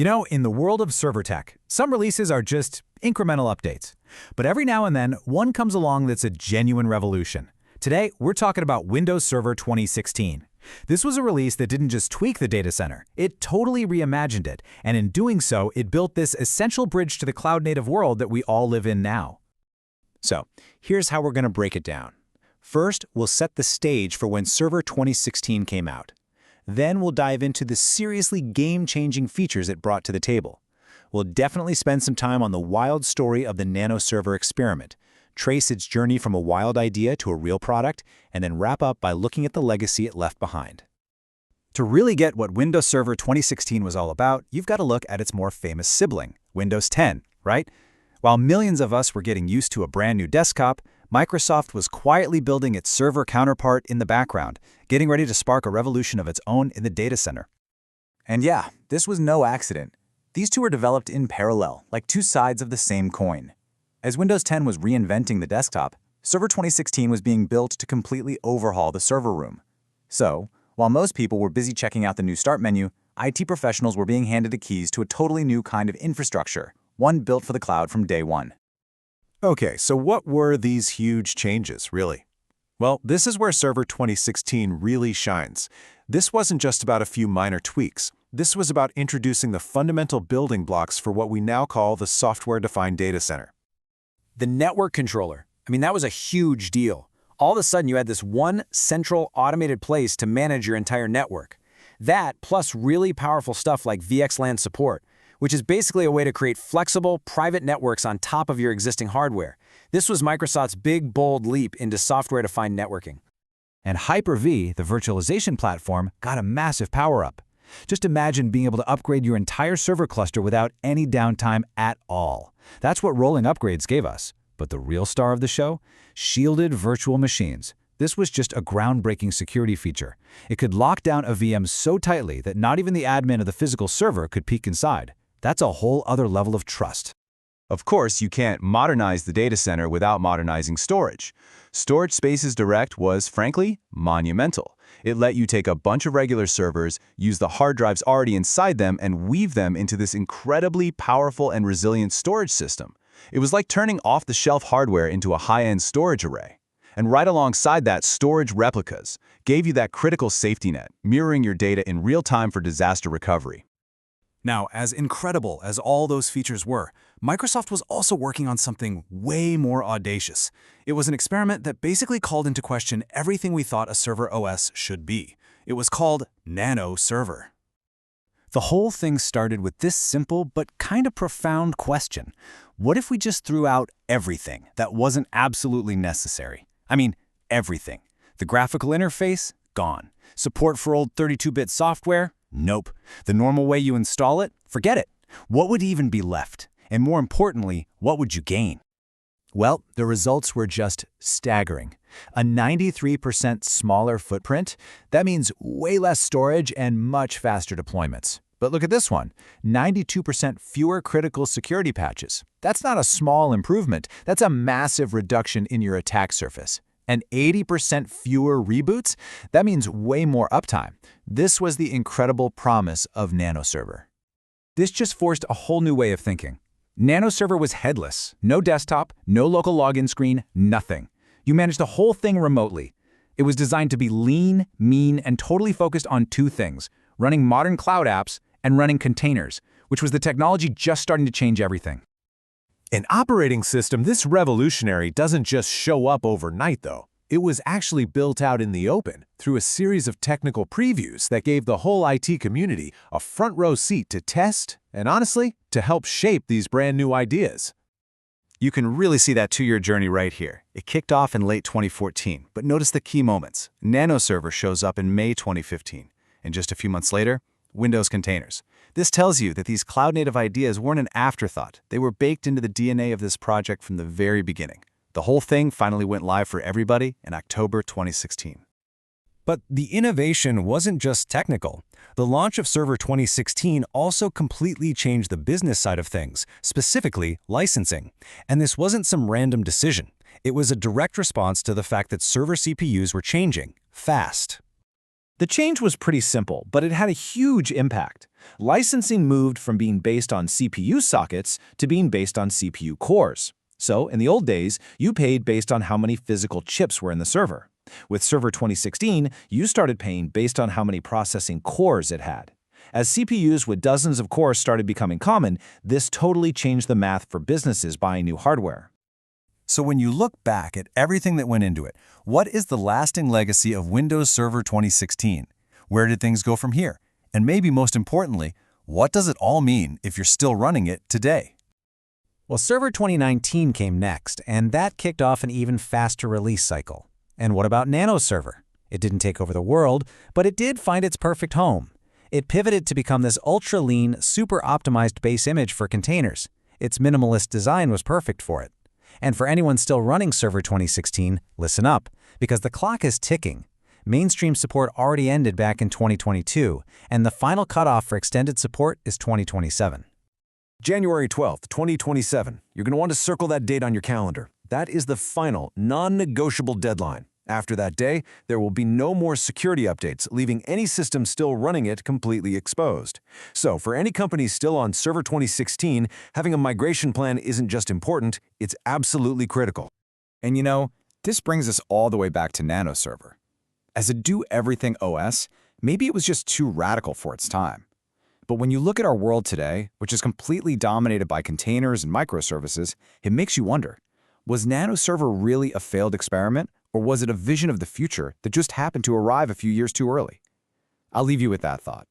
You know, in the world of server tech, some releases are just incremental updates. But every now and then, one comes along that's a genuine revolution. Today, we're talking about Windows Server 2016. This was a release that didn't just tweak the data center, it totally reimagined it, and in doing so, it built this essential bridge to the cloud-native world that we all live in now. So, here's how we're going to break it down. First, we'll set the stage for when Server 2016 came out. Then we'll dive into the seriously game-changing features it brought to the table. We'll definitely spend some time on the wild story of the Nano Server experiment, trace its journey from a wild idea to a real product, and then wrap up by looking at the legacy it left behind. To really get what Windows Server 2016 was all about, you've got to look at its more famous sibling, Windows 10, right? While millions of us were getting used to a brand new desktop, Microsoft was quietly building its server counterpart in the background, getting ready to spark a revolution of its own in the data center. And yeah, this was no accident. These two were developed in parallel, like two sides of the same coin. As Windows 10 was reinventing the desktop, Server 2016 was being built to completely overhaul the server room. So, while most people were busy checking out the new Start menu, IT professionals were being handed the keys to a totally new kind of infrastructure, one built for the cloud from day one. Okay, so what were these huge changes, really? Well, this is where Server 2016 really shines. This wasn't just about a few minor tweaks. This was about introducing the fundamental building blocks for what we now call the software-defined data center. The network controller. That was a huge deal. All of a sudden, you had this one central automated place to manage your entire network. That, plus really powerful stuff like VXLAN support, which is basically a way to create flexible, private networks on top of your existing hardware. This was Microsoft's big, bold leap into software-defined networking. And Hyper-V, the virtualization platform, got a massive power-up. Just imagine being able to upgrade your entire server cluster without any downtime at all. That's what rolling upgrades gave us. But the real star of the show? Shielded virtual machines. This was just a groundbreaking security feature. It could lock down a VM so tightly that not even the admin of the physical server could peek inside. That's a whole other level of trust. Of course, you can't modernize the data center without modernizing storage. Storage Spaces Direct was, frankly, monumental. It let you take a bunch of regular servers, use the hard drives already inside them, and weave them into this incredibly powerful and resilient storage system. It was like turning off-the-shelf hardware into a high-end storage array. And right alongside that, storage replicas gave you that critical safety net, mirroring your data in real time for disaster recovery. Now, as incredible as all those features were, Microsoft was also working on something way more audacious. It was an experiment that basically called into question everything we thought a server OS should be. It was called Nano Server. The whole thing started with this simple but kind of profound question. What if we just threw out everything that wasn't absolutely necessary? Everything. The graphical interface? Gone. Support for old 32-bit software? Nope. The normal way you install it? Forget it. What would even be left? And more importantly, what would you gain? Well, the results were just staggering. A 93% smaller footprint? That means way less storage and much faster deployments. But look at this one, 92% fewer critical security patches. That's not a small improvement, that's a massive reduction in your attack surface. And 80% fewer reboots? That means way more uptime. This was the incredible promise of Nano Server. This just forced a whole new way of thinking. Nano Server was headless, no desktop, no local login screen, nothing. You managed the whole thing remotely. It was designed to be lean, mean, and totally focused on two things, running modern cloud apps and running containers, which was the technology just starting to change everything. An operating system this revolutionary doesn't just show up overnight, though. It was actually built out in the open through a series of technical previews that gave the whole IT community a front-row seat to test and, honestly, to help shape these brand new ideas. You can really see that two-year journey right here. It kicked off in late 2014, but notice the key moments. Nano Server shows up in May 2015, and just a few months later, Windows containers. This tells you that these cloud-native ideas weren't an afterthought. They were baked into the DNA of this project from the very beginning. The whole thing finally went live for everybody in October 2016. But the innovation wasn't just technical. The launch of Server 2016 also completely changed the business side of things, specifically licensing. And this wasn't some random decision. It was a direct response to the fact that server CPUs were changing, fast. The change was pretty simple, but it had a huge impact. Licensing moved from being based on CPU sockets to being based on CPU cores. So, in the old days, you paid based on how many physical chips were in the server. With Server 2016, you started paying based on how many processing cores it had. As CPUs with dozens of cores started becoming common, this totally changed the math for businesses buying new hardware. So when you look back at everything that went into it, what is the lasting legacy of Windows Server 2016? Where did things go from here? And maybe most importantly, what does it all mean if you're still running it today? Well, Server 2019 came next, and that kicked off an even faster release cycle. And what about Nano Server? It didn't take over the world, but it did find its perfect home. It pivoted to become this ultra-lean, super-optimized base image for containers. Its minimalist design was perfect for it. And for anyone still running Server 2016, listen up, because the clock is ticking. Mainstream support already ended back in 2022, and the final cutoff for extended support is 2027. January 12th, 2027. You're going to want to circle that date on your calendar. That is the final, non-negotiable deadline. After that day, there will be no more security updates, leaving any system still running it completely exposed. So, for any company still on Server 2016, having a migration plan isn't just important, it's absolutely critical. And you know, this brings us all the way back to Nano Server. As a do-everything OS, maybe it was just too radical for its time. But when you look at our world today, which is completely dominated by containers and microservices, it makes you wonder, was Nano Server really a failed experiment, or was it a vision of the future that just happened to arrive a few years too early? I'll leave you with that thought.